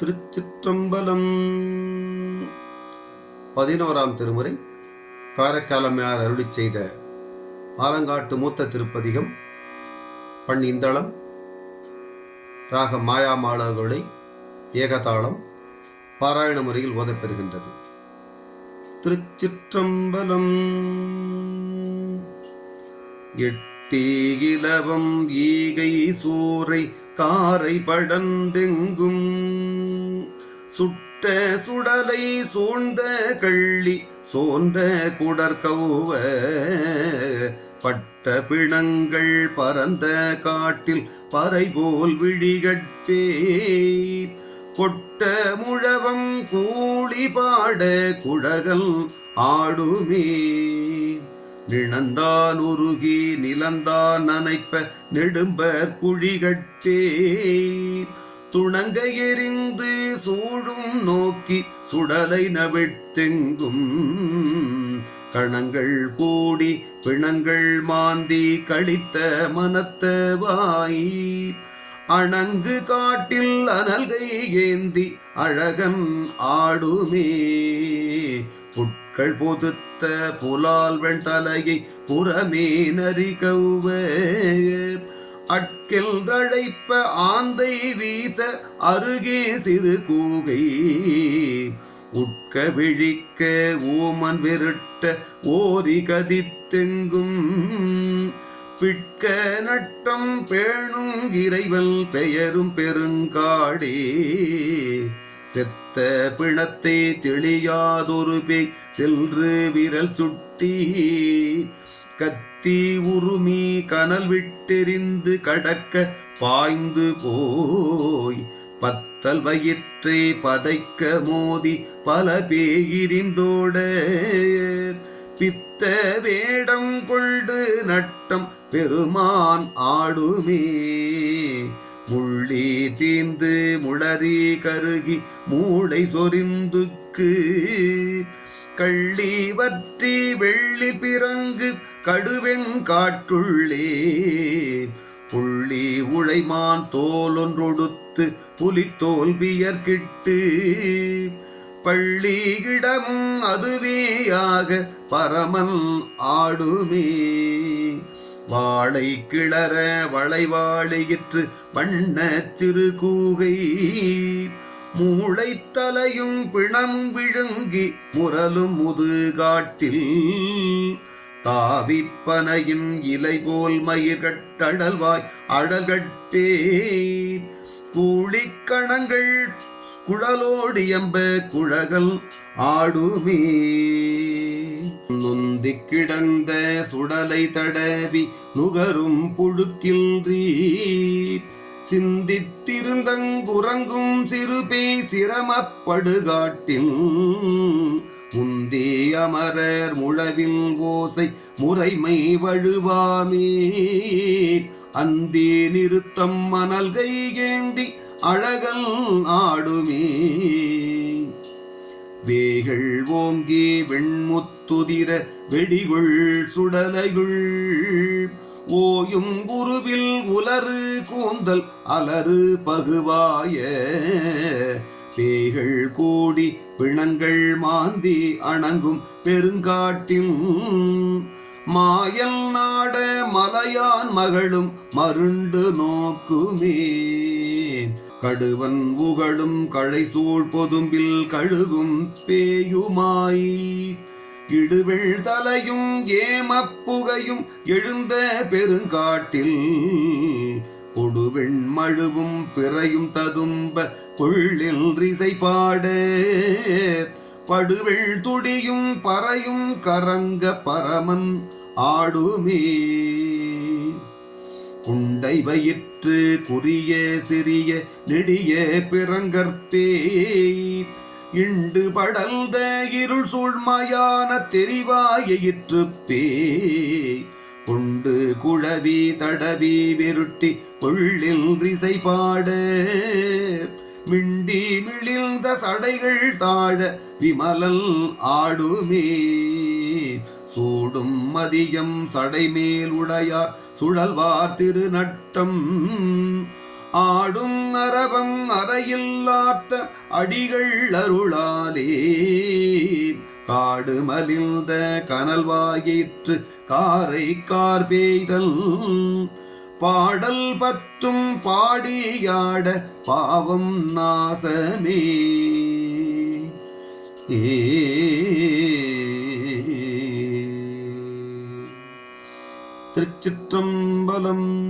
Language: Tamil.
திருச்சிற்றம்பலம். 11ஆம் திருமுறை காரைக்காலமையார் அருளிச் செய்த ஆலங்காட்டு மூத்த திருப்பதிகம். பண் இந்தளம், ராகம் மாயாமாளர்களை, ஏகதாளம், பாராயண முறையில் ஓதப்பெறுகின்றது. திருச்சிற்றம்பலம். எட்டி இலவம் ஈகை சூறை காரை படந்தெங்கும் சுட்ட சுடலை சூழ்ந்த கள்ளி சோர்ந்த குடற்கௌவ பட்ட பிணங்கள் பரந்த காட்டில் பறைபோல் விழிகட்பே கொட்ட முழவம் கூலி பாட குடகல் ஆடுமே நிணந்தான் உருகி நிலந்தான் நனைப்ப நெடும்பர் குழிகட்டே துணங்க எறிந்து சூழும் நோக்கி சுடலை நவிழ்த்தெங்கும் கணங்கள் கூடி பிணங்கள் மாந்தி கழித்த மனத்த வாய் அணங்கு காட்டில் அனல்கை ஏந்தி அழகன் ஆடுமே புட்கள் பொதுத்த புலால் வெண்தலையை புறமே நரிகௌவ அட்கில் அழைப்ப ஆந்தை வீச அருகே சிறு கூகை உட்க விழிக்க ஊமன் விருட்ட ஓரி கதித்தெங்கும் பிட்க நட்டம் பேணும் இறைவல் பெயரும் பெருங்காடே செத்த பிணத்தை தெளியாதொரு பேய் சென்று விரல் சுட்டி கத்தி உருமி கனல் விட்டெறிந்து கடக்க பாய்ந்து போய் பத்தல் வயிற்றை பதைக்க மோதி பல பேயிரிந்தோட பித்த வேடம் கொண்டு நட்டம் பெருமான் ஆடுமே முள்ளி தீந்து முளரி கருகி மூளை சொரிந்துக்கு கள்ளி வற்றி வெள்ளி பிறங்கு கடுவெண் காட்டுள்ளே புள்ளி உழைமான் தோலொன்றொடுத்து புலித்தோல் வியர்கிட்டு பள்ளி இடமும் அதுவேயாக பரமன் ஆடுமே வாழை கிளற வளைவாழையிற்று வண்ண சிறு கூகை மூளைத்தலையும் பிணமும் விழுங்கி முரலும் முதுகாட்டில் தாவிப்பனையின் இலை போல் மயிர்கட்டடல்வாய் அழகட்டே கூலிக்கணங்கள் குழலோடியம்ப குழகல் ஆடுமே நொந்தி கிடந்த சுடலை தடவி நுகரும் புழுக்கின்றி சிந்தித்திருந்தங்குறங்கும் சிறுபே சிரமப்படுகாட்டில் முந்தே அமரர் முழவில் ஓசை முறைமை வழுவாமே அந்தே நிறுத்தம் மணல்கை ஏந்தி அழகல் ஆடுமே வேகள் ஓங்கி வெண்முத்துதிர வெடிகுள் சுடலைகுள் ஓயும் குருவில் உலறு கூந்தல் அலறு பகுவாய பேய்கள் கூடி பிணங்கள் மாந்தி அணங்கும் பெருங்காட்டில் மாயல் நாட மலையான் மகளும் மருண்டு நோக்குமே கடுவன் உகழும் களை சூழ் பொதும்பில் கழுகும் பேயுமாய் இடுவெள் தலையும் ஏமப்புகையும் எழுந்த பெருங்காட்டில் கொடுவெண் மழுவும் பிறையும் ததும்ப கொள்ளில் ரிசை பாட படுவெள் துடியும் பறையும் கரங்க பரமன் ஆடுமே குண்டை வயிற்று குறிய சிறிய நெடிய பிறங்கற்பே இண்டு படல்த இருள் சூழ்மையான தெரிவாயிற்றுப்பே கொண்டு குழவி தடவி விருட்டி கொள்ளில் ரிசை பாட மிண்டி மிளிர்ந்த சடைகள் தாழ விமலல் ஆடுமே சூடும் மதியம் சடைமேல் உடையார் சுழல்வார் திருநட்டம் ஆடும் அரவம் அறையில்லாத்த அடிகள் அருளாலே காடு மலிந்த கனல் வாயிற்று காரை கார் பெய்தல் பாடல் பத்தும் பாடியாட பாவம் நாசமே. திருச்சிற்றம்பலம்.